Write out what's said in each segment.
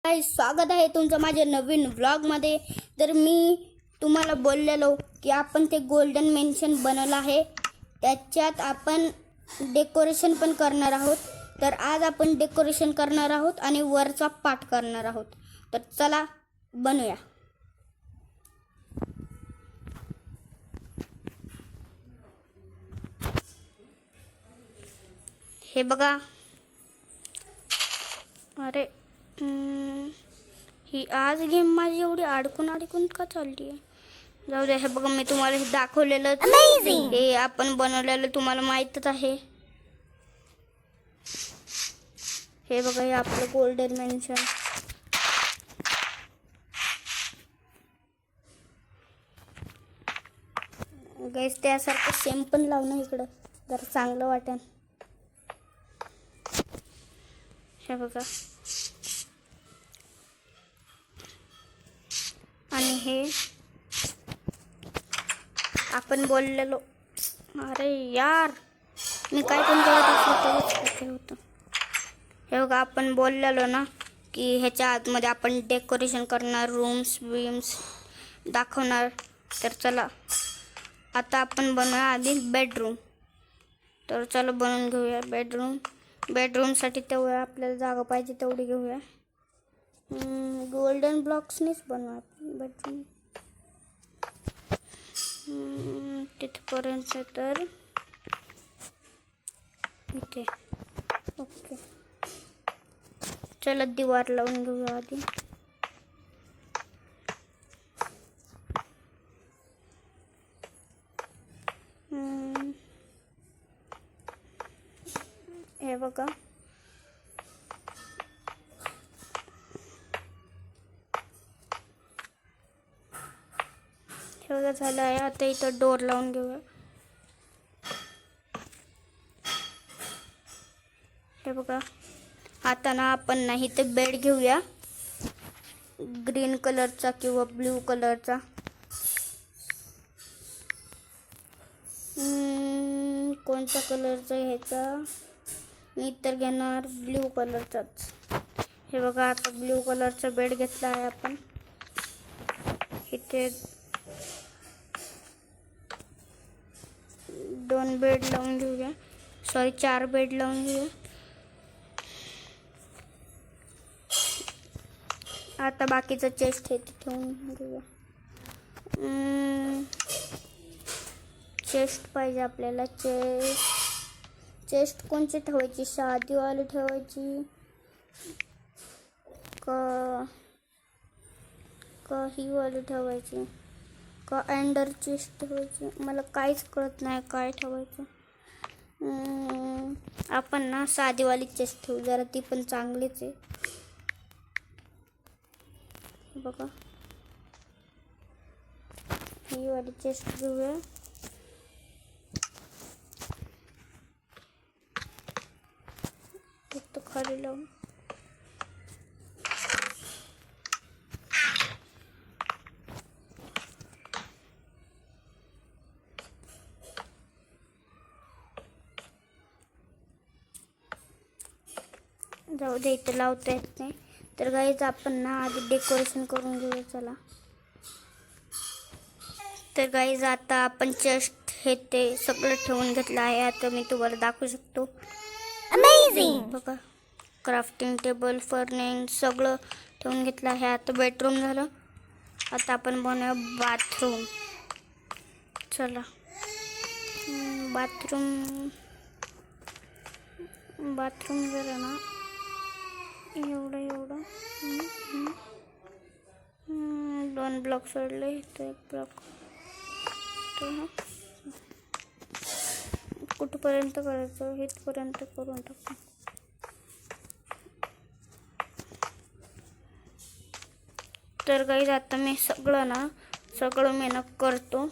स्वागत आहे तुमचं माझ्या नवीन व्लॉगमध्ये। तर मी तुम्हाला बोललेलो की आपण ते गोल्डन मेन्शन बनवलं आहे, त्याच्यात आपण डेकोरेशन पण करणार आहोत। तर आज आपण डेकोरेशन करणार आहोत आणि वरचा पार्ट करणार आहोत। तर चला बनवूया। हे बघा, अरे ही आज गेम माझी एवढी अडकून का चालली आहे। जाऊ दे। हे बघा, मी तुम्हाला हे दाखवलेलं, हे आपण बनवलेलं तुम्हाला माहीतच आहे। हे बघा, हे आपलं गोल्डन मेन्शन। गाइस, त्यासारखं सेम पण लावणं इकडं जरा चांगलं वाटेल। हे बघा, आणि हे आपण बोललेलो, अरे यार मी काय तुमच्यावर होतं। हे बघा, आपण बोललेलो ना की ह्याच्या आतमध्ये आपण डेकोरेशन करणार, रूम्स बीम्स दाखवणार। तर चला आता आपण बनवूया आधी बेडरूम। तर चला बनवून घेऊया बेडरूम। बेडरूमसाठी तेवढं आपल्याला जागा पाहिजे तेवढी घेऊया। गोल्डन ब्लॉक्सनीच बनवा बेडरूम तिथपर्यंत। तर इथे ओके, चला दीवार लावून घेऊया आधी। हे बघा, हे बघा झालं आहे। आता इथं डोर लावून घेऊया। हे बघा, आता ना आपण नाही तर बेड घेऊया ग्रीन कलरचा किंवा ब्ल्यू कलरचा। कोणत्या कलरचा घ्यायचा? मी तर घेणार ब्ल्यू कलरचाच। हे बघा, आता ब्ल्यू कलरचा बेड घेतला आहे आपण। इथे 2 बेड लावून घेऊया, सॉरी 4 बेड लावून घेऊया। आता बाकीचं चेस्ट हे ठेवून घेऊया। चेस्ट पाहिजे आपल्याला। चेस्ट कोणची ठेवायची? साधीवाली ठेवायची का ही वाली ठेवायची का एंडर चेस्ट ठेवायची? मला काहीच कळत नाही काय ठेवायचं। आपण ना साधीवाली चेस्ट ठेवू, जरा ती पण चांगलीच आहे। बघा, ही वाली चेस्ट घेऊया। फक्त खाली लावून जाऊ दे, इथं लावता येत नाही। तर गाईज, आपण ना आधी डेकोरेशन करून घेऊया। चला, तर गाईज आता आपण चेस्ट हे ते सगळं ठेवून घेतलं आहे। आता मी तुम्हाला दाखवू शकतो। अमेझिंग! बघा, क्राफ्टिंग टेबल, फर्निंग सगळं ठेवून घेतलं आहे। आता बेडरूम झालं। आता आपण बनवूया बाथरूम। चला, बाथरूम जरा ना एवढं 2 ब्लॉक सोडले, इथं 1 ब्लॉक। कुठपर्यंत करायचं? इथपर्यंत करून टाकू। तर गाईज, आता मी सगळं मेहनत करतो।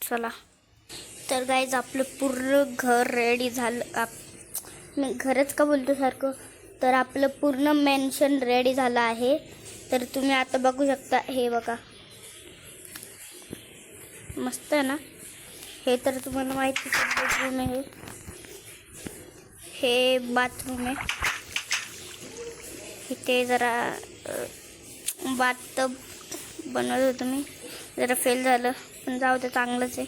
चला, तर गाईज आपलं पूर्ण घर रेडी झालं। मी घरच का बोलतो सारखं? तर आपलं पूर्ण मेन्शन रेडी झालं आहे। तर तुम्ही आता बघू शकता। हे बघा, मस्त आहे ना? हे तर तुम्हाला माहिती आहे, बेडरूम आहे, हे बाथरूम आहे। इथे जरा बाथटब बनवत होतो मी, जरा फेल झालं पण जाऊ दे, चांगलंच आहे.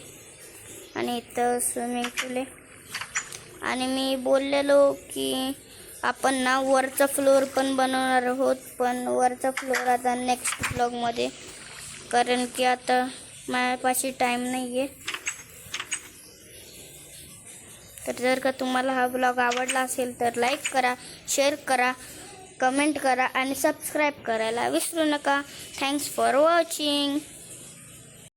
आणि इथं स्विमिंग पूल आहे. आणि मी बोललेलो की आपण ना वरचा फ्लोअर पण बनवणार आहोत, पण वरचा फ्लोअर आता नेक्स्ट व्लॉगमध्ये, कारण की आता माझ्यापाशी टाईम नाही आहे. तर जर का तुम्हाला हा ब्लॉग आवडला असेल तर लाईक करा, शेअर करा, कमेंट करा आणि सबस्क्राईब करायला विसरू नका. Thanks for watching.